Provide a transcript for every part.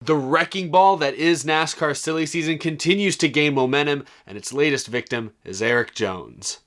The wrecking ball that is NASCAR silly season continues to gain momentum, and its latest victim is Erik Jones.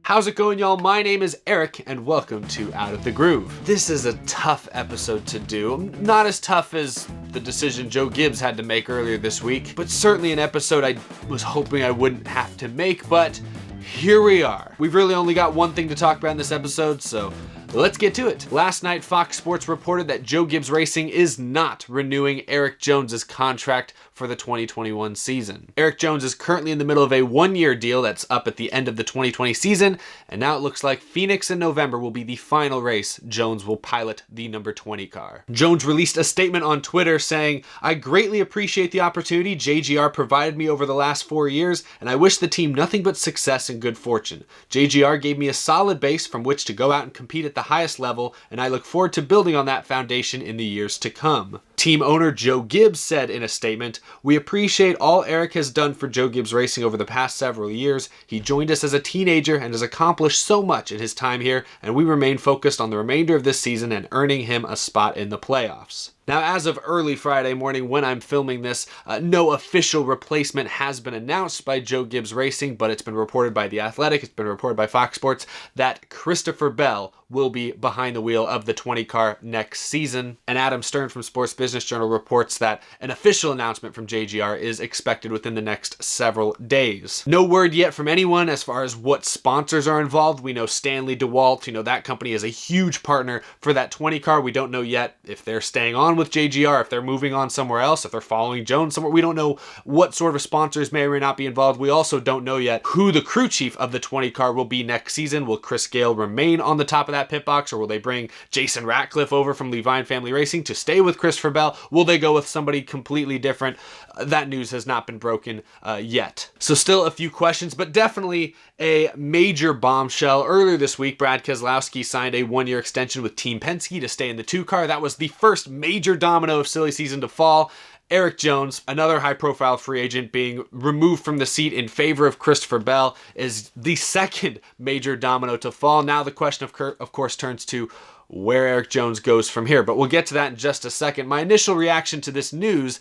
How's it going, y'all? My name is Eric, and welcome to Out of the Groove. This is a tough episode to do. Not as tough as the decision Joe Gibbs had to make earlier this week, but certainly an episode I was hoping I wouldn't have to make, but here we are. We've really only got one thing to talk about in this episode, so let's get to it. Last night, Fox Sports reported that Joe Gibbs Racing is not renewing Erik Jones' contract for the 2021 season. Erik Jones is currently in the middle of a one-year deal that's up at the end of the 2020 season, and now it looks like Phoenix in November will be the final race Jones will pilot the number 20 car. Jones released a statement on Twitter saying, "I greatly appreciate the opportunity JGR provided me over the last 4 years, and I wish the team nothing but success and good fortune. JGR gave me a solid base from which to go out and compete at the highest level, and I look forward to building on that foundation in the years to come." Team owner Joe Gibbs said in a statement, "We appreciate all Erik has done for Joe Gibbs Racing over the past several years. He joined us as a teenager and has accomplished so much in his time here, and we remain focused on the remainder of this season and earning him a spot in the playoffs." Now, as of early Friday morning when I'm filming this, no official replacement has been announced by Joe Gibbs Racing, but it's been reported by The Athletic, it's been reported by Fox Sports, that Christopher Bell will be behind the wheel of the 20 car next season. And Adam Stern from Sports Business Journal reports that an official announcement from JGR is expected within the next several days. No word yet from anyone as far as what sponsors are involved. We know Stanley DeWalt, that company is a huge partner for that 20 car. We don't know yet if they're staying on with JGR, if they're moving on somewhere else, if they're following Jones somewhere. We don't know what sort of sponsors may or may not be involved. We also don't know yet who the crew chief of the 20 car will be next season. Will Chris Gale remain on the top of that pit box, or will they bring Jason Ratcliffe over from Levine Family Racing to stay with Christopher Bell? Will they go with somebody completely different? That news has not been broken yet. So still a few questions, but definitely a major bombshell. Earlier this week, Brad Keselowski signed a one-year extension with Team Penske to stay in the 2 car. That was the first major domino of silly season to fall. Erik Jones, another high-profile free agent being removed from the seat in favor of Christopher Bell, is the second major domino to fall. Now the question, of course, turns to where Erik Jones goes from here, but we'll get to that in just a second. My initial reaction to this news,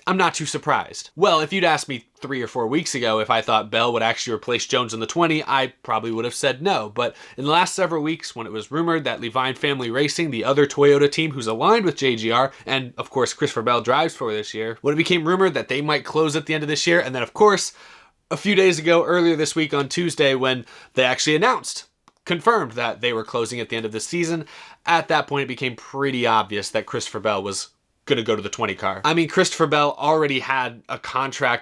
I'm not too surprised. Well, if you'd asked me 3 or 4 weeks ago if I thought Bell would actually replace Jones in the 20, I probably would have said no. But in the last several weeks, when it was rumored that Levine Family Racing, the other Toyota team who's aligned with JGR, and of course Christopher Bell drives for this year, when it became rumored that they might close at the end of this year, and then of course, a few days ago, earlier this week on Tuesday, when they actually confirmed that they were closing at the end of this season, at that point it became pretty obvious that Christopher Bell was going to go to the 20 car. I mean, Christopher Bell already had a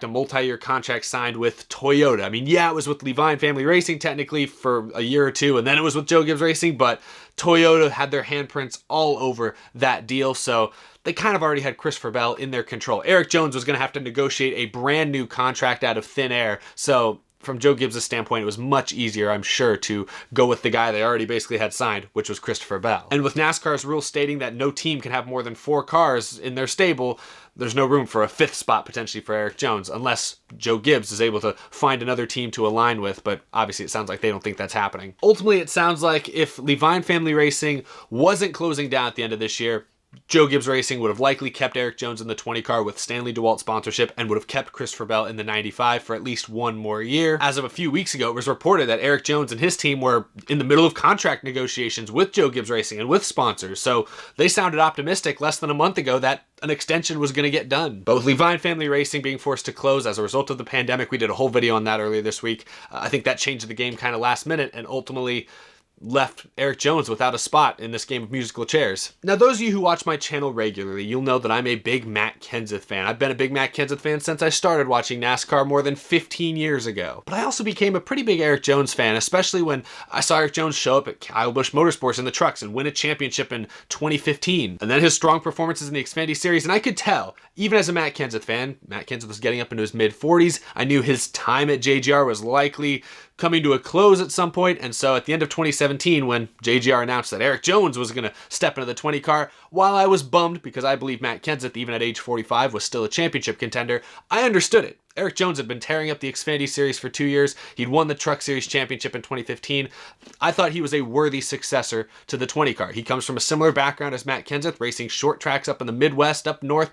multi-year contract signed with Toyota. I mean, yeah, it was with Levine Family Racing technically for a year or two, and then it was with Joe Gibbs Racing, but Toyota had their handprints all over that deal, so they kind of already had Christopher Bell in their control. Erik Jones was going to have to negotiate a brand new contract out of thin air, so from Joe Gibbs' standpoint, it was much easier, I'm sure, to go with the guy they already basically had signed, which was Christopher Bell. And with NASCAR's rule stating that no team can have more than 4 cars in their stable, there's no room for a 5th spot potentially for Erik Jones, unless Joe Gibbs is able to find another team to align with, but obviously it sounds like they don't think that's happening. Ultimately, it sounds like if Levine Family Racing wasn't closing down at the end of this year, Joe Gibbs Racing would have likely kept Erik Jones in the 20 car with Stanley DeWalt sponsorship and would have kept Christopher Bell in the 95 for at least one more year. As of a few weeks ago, it was reported that Erik Jones and his team were in the middle of contract negotiations with Joe Gibbs Racing and with sponsors, so they sounded optimistic less than a month ago that an extension was going to get done. But with Levine Family Racing being forced to close as a result of the pandemic, we did a whole video on that earlier this week. I think that changed the game kind of last minute and ultimately left Erik Jones without a spot in this game of musical chairs. Now, those of you who watch my channel regularly, you'll know that I'm a big Matt Kenseth fan. I've been a big Matt Kenseth fan since I started watching NASCAR more than 15 years ago. But I also became a pretty big Erik Jones fan, especially when I saw Erik Jones show up at Kyle Busch Motorsports in the trucks and win a championship in 2015. And then his strong performances in the Xfinity Series, and I could tell, even as a Matt Kenseth fan, Matt Kenseth was getting up into his mid-40s. I knew his time at JGR was likely coming to a close at some point, and so at the end of 2017, when JGR announced that Erik Jones was going to step into the 20 car, while I was bummed because I believe Matt Kenseth, even at age 45, was still a championship contender, I understood it. Erik Jones had been tearing up the Xfinity Series for 2 years. He'd won the Truck Series Championship in 2015. I thought he was a worthy successor to the 20 car. He comes from a similar background as Matt Kenseth, racing short tracks up in the Midwest, up north.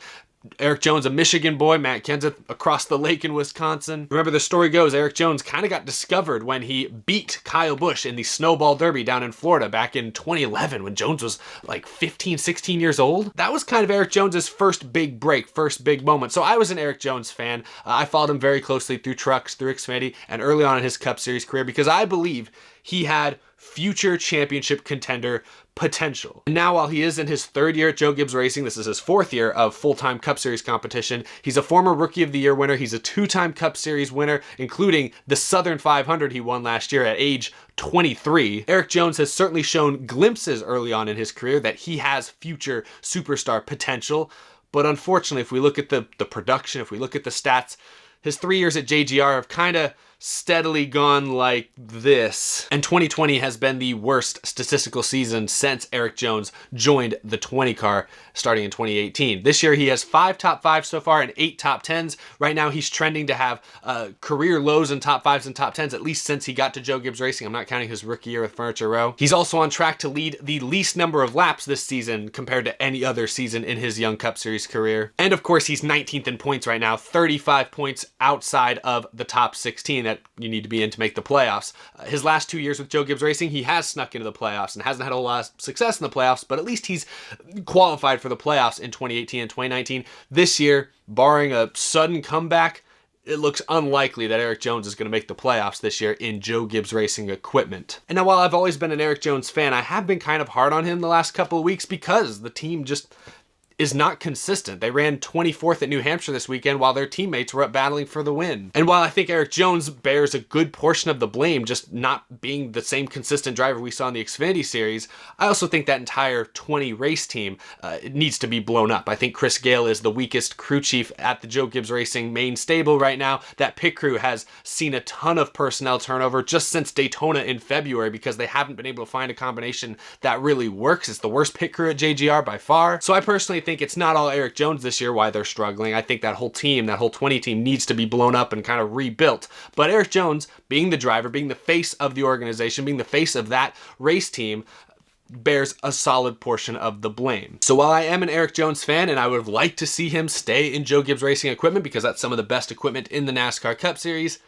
Erik Jones, a Michigan boy, Matt Kenseth across the lake in Wisconsin. Remember, the story goes, Erik Jones kind of got discovered when he beat Kyle Busch in the Snowball Derby down in Florida back in 2011 when Jones was like 15, 16 years old. That was kind of Erik Jones's first big break, first big moment. So I was an Erik Jones fan. I followed him very closely through trucks, through Xfinity, and early on in his Cup Series career because I believe he had future championship contender potential. And now, while he is in his third year at Joe Gibbs Racing, this is his fourth year of full-time Cup Series competition. He's a former Rookie of the Year winner. He's a two-time Cup Series winner, including the Southern 500 he won last year at age 23. Erik Jones has certainly shown glimpses early on in his career that he has future superstar potential. But unfortunately, if we look at the production, if we look at the stats, his 3 years at JGR have kind of steadily gone like this. And 2020 has been the worst statistical season since Erik Jones joined the 20 car starting in 2018. This year he has 5 top 5s so far and 8 top 10s. Right now he's trending to have career lows in top 5s and top 10s, at least since he got to Joe Gibbs Racing. I'm not counting his rookie year with Furniture Row. He's also on track to lead the least number of laps this season compared to any other season in his Young Cup Series career. And of course he's 19th in points right now, 35 points outside of the top 16 that you need to be in to make the playoffs. His last 2 years with Joe Gibbs Racing, he has snuck into the playoffs and hasn't had a lot of success in the playoffs, but at least he's qualified for the playoffs in 2018 and 2019. This year, barring a sudden comeback, it looks unlikely that Erik Jones is going to make the playoffs this year in Joe Gibbs Racing equipment. And now, while I've always been an Erik Jones fan, I have been kind of hard on him the last couple of weeks because the team just is not consistent. They ran 24th at New Hampshire this weekend while their teammates were up battling for the win. And while I think Erik Jones bears a good portion of the blame, just not being the same consistent driver we saw in the Xfinity Series, I also think that entire 20 race team needs to be blown up. I think Chris Gale is the weakest crew chief at the Joe Gibbs Racing main stable right now. That pit crew has seen a ton of personnel turnover just since Daytona in February because they haven't been able to find a combination that really works. It's the worst pit crew at JGR by far. So I personally think it's not all Erik Jones this year why they're struggling. I think that whole team, that whole 20 team needs to be blown up and kind of rebuilt. But Erik Jones, being the driver, being the face of the organization, being the face of that race team, bears a solid portion of the blame. So while I am an Erik Jones fan and I would have liked to see him stay in Joe Gibbs Racing equipment because that's some of the best equipment in the NASCAR Cup Series,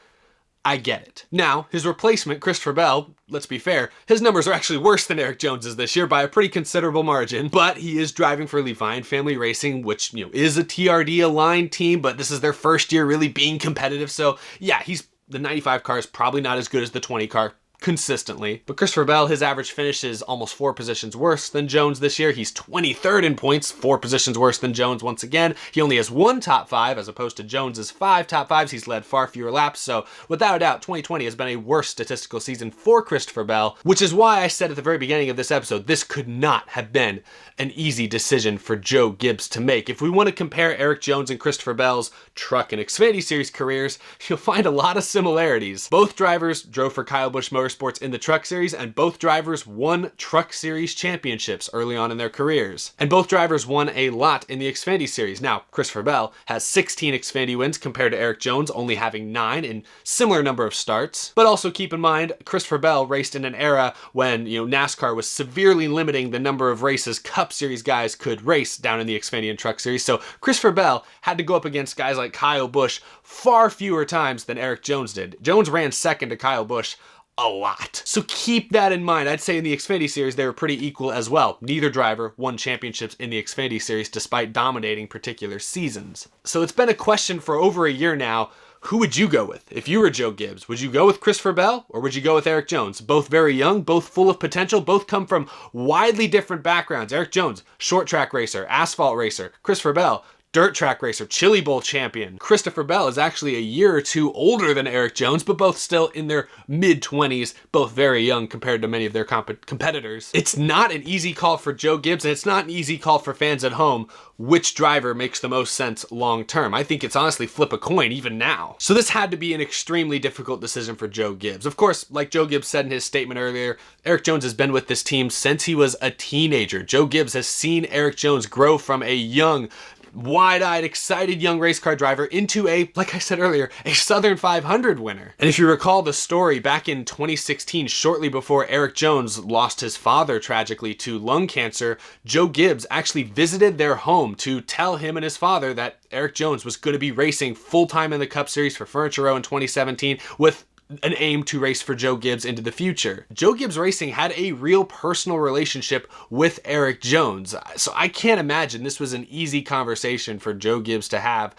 I get it. Now, his replacement, Christopher Bell, let's be fair, his numbers are actually worse than Erik Jones's this year by a pretty considerable margin, but he is driving for Levi Family Racing, which, is a TRD aligned team, but this is their first year really being competitive. So yeah, the 95 car is probably not as good as the 20 car consistently. But Christopher Bell, his average finish is almost 4 positions worse than Jones this year. He's 23rd in points, 4 positions worse than Jones once again. He only has 1 top 5 as opposed to Jones's 5 top 5s. He's led far fewer laps. So without a doubt, 2020 has been a worse statistical season for Christopher Bell, which is why I said at the very beginning of this episode, this could not have been an easy decision for Joe Gibbs to make. If we want to compare Erik Jones and Christopher Bell's Truck and Xfinity Series careers, you'll find a lot of similarities. Both drivers drove for Kyle Busch Motorsports in the Truck Series, and both drivers won Truck Series championships early on in their careers. And both drivers won a lot in the Xfinity Series. Now, Christopher Bell has 16 Xfinity wins compared to Erik Jones only having 9 in similar number of starts. But also keep in mind, Christopher Bell raced in an era when, NASCAR was severely limiting the number of races Cup Series guys could race down in the Xfinity and Truck Series. So Christopher Bell had to go up against guys like Kyle Busch far fewer times than Erik Jones did. Jones ran second to Kyle Busch a lot. So keep that in mind. I'd say in the Xfinity Series, they were pretty equal as well. Neither driver won championships in the Xfinity Series despite dominating particular seasons. So it's been a question for over a year now. Who would you go with? If you were Joe Gibbs, would you go with Christopher Bell or would you go with Erik Jones? Both very young, both full of potential, both come from widely different backgrounds. Erik Jones, short track racer, asphalt racer. Christopher Bell, dirt track racer, Chili Bowl champion. Christopher Bell is actually a year or two older than Erik Jones, but both still in their mid-20s, both very young compared to many of their competitors. It's not an easy call for Joe Gibbs, and it's not an easy call for fans at home. Which driver makes the most sense long-term? I think it's honestly flip a coin even now. So this had to be an extremely difficult decision for Joe Gibbs. Of course, like Joe Gibbs said in his statement earlier, Erik Jones has been with this team since he was a teenager. Joe Gibbs has seen Erik Jones grow from a young, wide-eyed, excited young race car driver into a, like I said earlier, a Southern 500 winner. And if you recall the story back in 2016, shortly before Erik Jones lost his father tragically to lung cancer, Joe Gibbs actually visited their home to tell him and his father that Erik Jones was going to be racing full-time in the Cup Series for Furniture Row in 2017 with an aim to race for Joe Gibbs into the future. Joe Gibbs Racing had a real personal relationship with Erik Jones, so I can't imagine this was an easy conversation for Joe Gibbs to have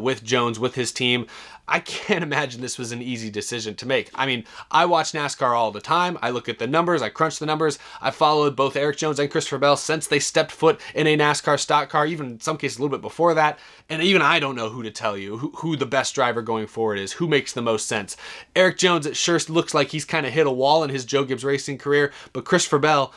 with Jones, with his team. I can't imagine this was an easy decision to make. I mean, I watch NASCAR all the time. I look at the numbers, I crunch the numbers. I followed both Erik Jones and Christopher Bell since they stepped foot in a NASCAR stock car, even in some cases a little bit before that. And even I don't know who to tell you, who the best driver going forward is, who makes the most sense. Erik Jones, it sure looks like he's kind of hit a wall in his Joe Gibbs Racing career, but Christopher Bell,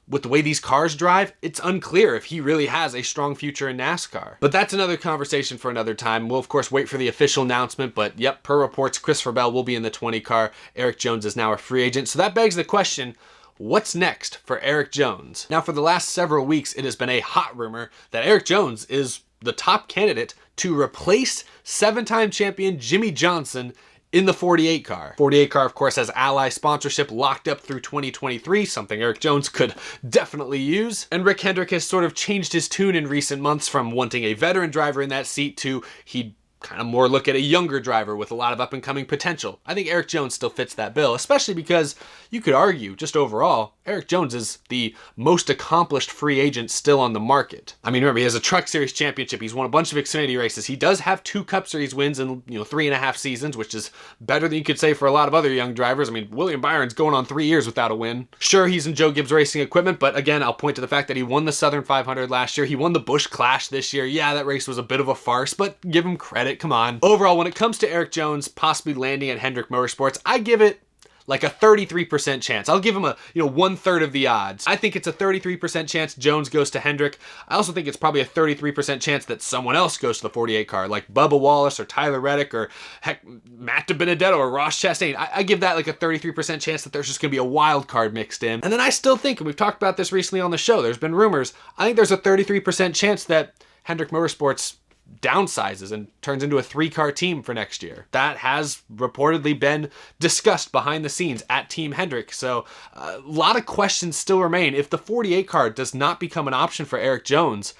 with the way these cars drive, it's unclear if he really has a strong future in NASCAR. But that's another conversation for another time. We'll, of course, wait for the official announcement, but yep, per reports, Christopher Bell will be in the 20 car. Erik Jones is now a free agent. So that begs the question, what's next for Erik Jones? Now, for the last several weeks, it has been a hot rumor that Erik Jones is the top candidate to replace 7-time champion Jimmie Johnson in the 48 car. 48 car, of course, has Ally sponsorship locked up through 2023, something Erik Jones could definitely use. And Rick Hendrick has sort of changed his tune in recent months from wanting a veteran driver in that seat to he'd kind of more look at a younger driver with a lot of up-and-coming potential. I think Erik Jones still fits that bill, especially because you could argue, just overall, Erik Jones is the most accomplished free agent still on the market. I mean, remember, he has a Truck Series championship. He's won a bunch of Xfinity races. He does have 2 Cup Series wins in, 3.5 seasons, which is better than you could say for a lot of other young drivers. I mean, William Byron's going on 3 years without a win. Sure, he's in Joe Gibbs Racing equipment, but again, I'll point to the fact that he won the Southern 500 last year. He won the Busch Clash this year. Yeah, that race was a bit of a farce, but give him credit. Come on. Overall, when it comes to Erik Jones possibly landing at Hendrick Motorsports, I give it like a 33% chance. I'll give him a, 1/3 of the odds. I think it's a 33% chance Jones goes to Hendrick. I also think it's probably a 33% chance that someone else goes to the 48 car, like Bubba Wallace or Tyler Reddick or heck, Matt DiBenedetto or Ross Chastain. I give that like a 33% chance that there's just going to be a wild card mixed in. And then I still think, and we've talked about this recently on the show, there's been rumors, I think there's a 33% chance that Hendrick Motorsports downsizes and turns into a 3-car team for next year. That has reportedly been discussed behind the scenes at Team Hendrick. So a lot of questions still remain. If the 48 car does not become an option for Erik Jones,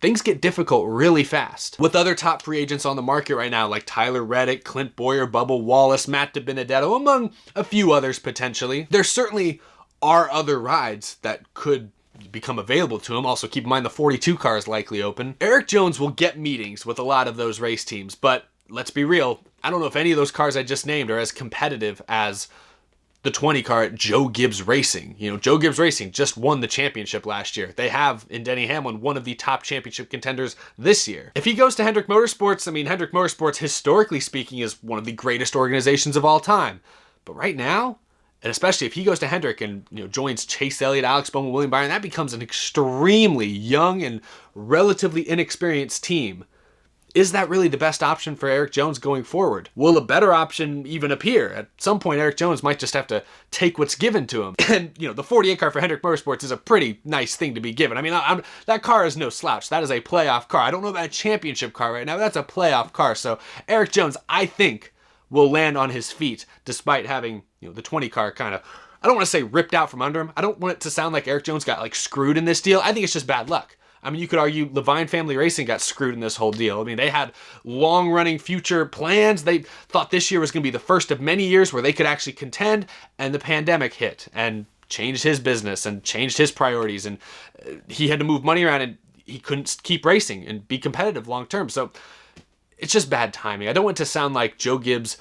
things get difficult really fast. With other top free agents on the market right now, like Tyler Reddick, Clint Boyer, Bubba Wallace, Matt DiBenedetto, among a few others potentially, there certainly are other rides that could become available to him. Also, keep in mind the 42 car is likely open. Erik Jones will get meetings with a lot of those race teams, but let's be real, I don't know if any of those cars I just named are as competitive as the 20 car at Joe Gibbs Racing. Joe Gibbs Racing just won the championship last year. They have, in Denny Hamlin, one of the top championship contenders this year. If he goes to Hendrick Motorsports, I mean, Hendrick Motorsports, historically speaking, is one of the greatest organizations of all time. But right now, and especially if he goes to Hendrick and joins Chase Elliott, Alex Bowman, William Byron, that becomes an extremely young and relatively inexperienced team. Is that really the best option for Erik Jones going forward? Will a better option even appear? At some point, Erik Jones might just have to take what's given to him. And, the 48 car for Hendrick Motorsports is a pretty nice thing to be given. I mean, that car is no slouch. That is a playoff car. I don't know about a championship car right now, but that's a playoff car. So Erik Jones, I think, will land on his feet despite having, the 20 car kind of, I don't want to say ripped out from under him. I don't want it to sound like Erik Jones got screwed in this deal. I think it's just bad luck. I mean, you could argue Levine Family Racing got screwed in this whole deal. I mean, they had long-running future plans. They thought this year was going to be the first of many years where they could actually contend, and the pandemic hit and changed his business and changed his priorities, and he had to move money around, and he couldn't keep racing and be competitive long-term. So it's just bad timing. I don't want it to sound like Joe Gibbs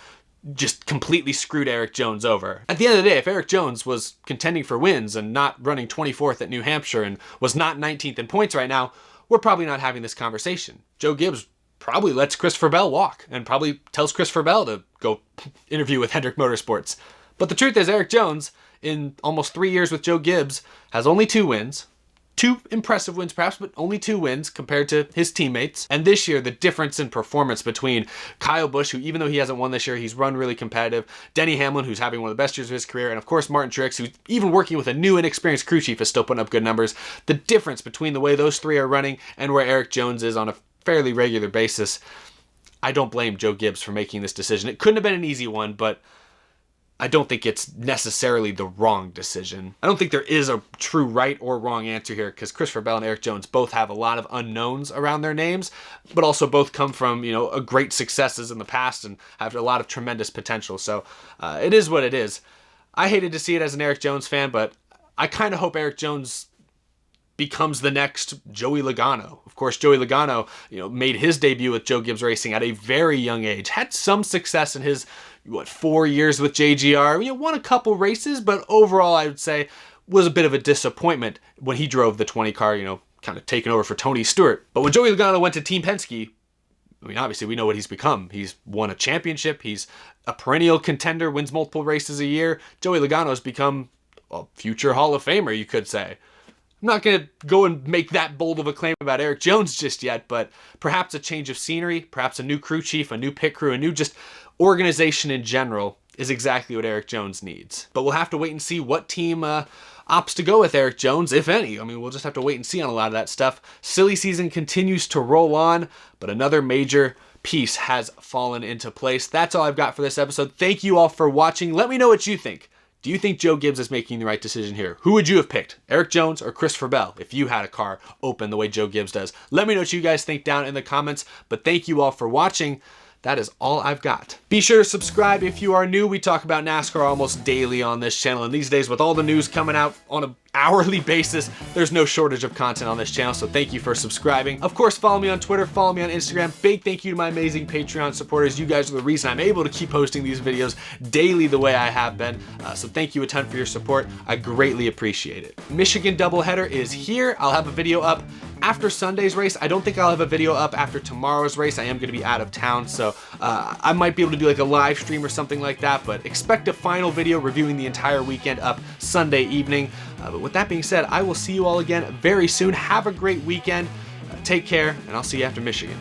just completely screwed Erik Jones over. At the end of the day, if Erik Jones was contending for wins and not running 24th at New Hampshire and was not 19th in points right now, we're probably not having this conversation. Joe Gibbs probably lets Christopher Bell walk and probably tells Christopher Bell to go interview with Hendrick Motorsports. But the truth is, Erik Jones, in almost 3 years with Joe Gibbs, has only 2 wins. 2 impressive wins perhaps, but only 2 wins compared to his teammates. And this year, the difference in performance between Kyle Busch, who even though he hasn't won this year, he's run really competitive, Denny Hamlin, who's having one of the best years of his career, and of course Martin Truex, who's even working with a new inexperienced crew chief, is still putting up good numbers. The difference between the way those 3 are running and where Erik Jones is on a fairly regular basis. I don't blame Joe Gibbs for making this decision. It couldn't have been an easy one, but I don't think it's necessarily the wrong decision. I don't think there is a true right or wrong answer here, because Christopher Bell and Erik Jones both have a lot of unknowns around their names, but also both come from, a great successes in the past and have a lot of tremendous potential. So it is what it is. I hated to see it as an Erik Jones fan, but I kind of hope Erik Jones becomes the next Joey Logano. Of course, Joey Logano, made his debut with Joe Gibbs Racing at a very young age, had some success in his 4 years with JGR. Won a couple races, but overall I would say was a bit of a disappointment when he drove the 20 car, kind of taking over for Tony Stewart. But when Joey Logano went to Team Penske, obviously we know what he's become. He's won a championship. He's a perennial contender, wins multiple races a year. Joey Logano has become a future Hall of Famer, you could say. I'm not going to go and make that bold of a claim about Erik Jones just yet, but perhaps a change of scenery, perhaps a new crew chief, a new pit crew, a new just organization in general is exactly what Erik Jones needs. But we'll have to wait and see what team opts to go with Erik Jones, if any. We'll just have to wait and see on a lot of that stuff. Silly season continues to roll on, but another major piece has fallen into place. That's all I've got for this episode. Thank you all for watching. Let me know what you think. Do you think Joe Gibbs is making the right decision here? Who would you have picked? Erik Jones or Christopher Bell if you had a car open the way Joe Gibbs does? Let me know what you guys think down in the comments, but thank you all for watching. That is all I've got. Be sure to subscribe if you are new. We talk about NASCAR almost daily on this channel, and these days with all the news coming out on an hourly basis, there's no shortage of content on this channel, so thank you for subscribing. Of course, follow me on Twitter, follow me on Instagram. Big thank you to my amazing Patreon supporters. You guys are the reason I'm able to keep posting these videos daily the way I have been, so thank you a ton for your support. I greatly appreciate it. Michigan doubleheader is here. I'll have a video up after Sunday's race. I don't think I'll have a video up after tomorrow's race. I am going to be out of town, so I might be able to do like a live stream or something like that, but expect a final video reviewing the entire weekend up Sunday evening. But with that being said, I will see you all again very soon. Have a great weekend. Take care, and I'll see you after Michigan.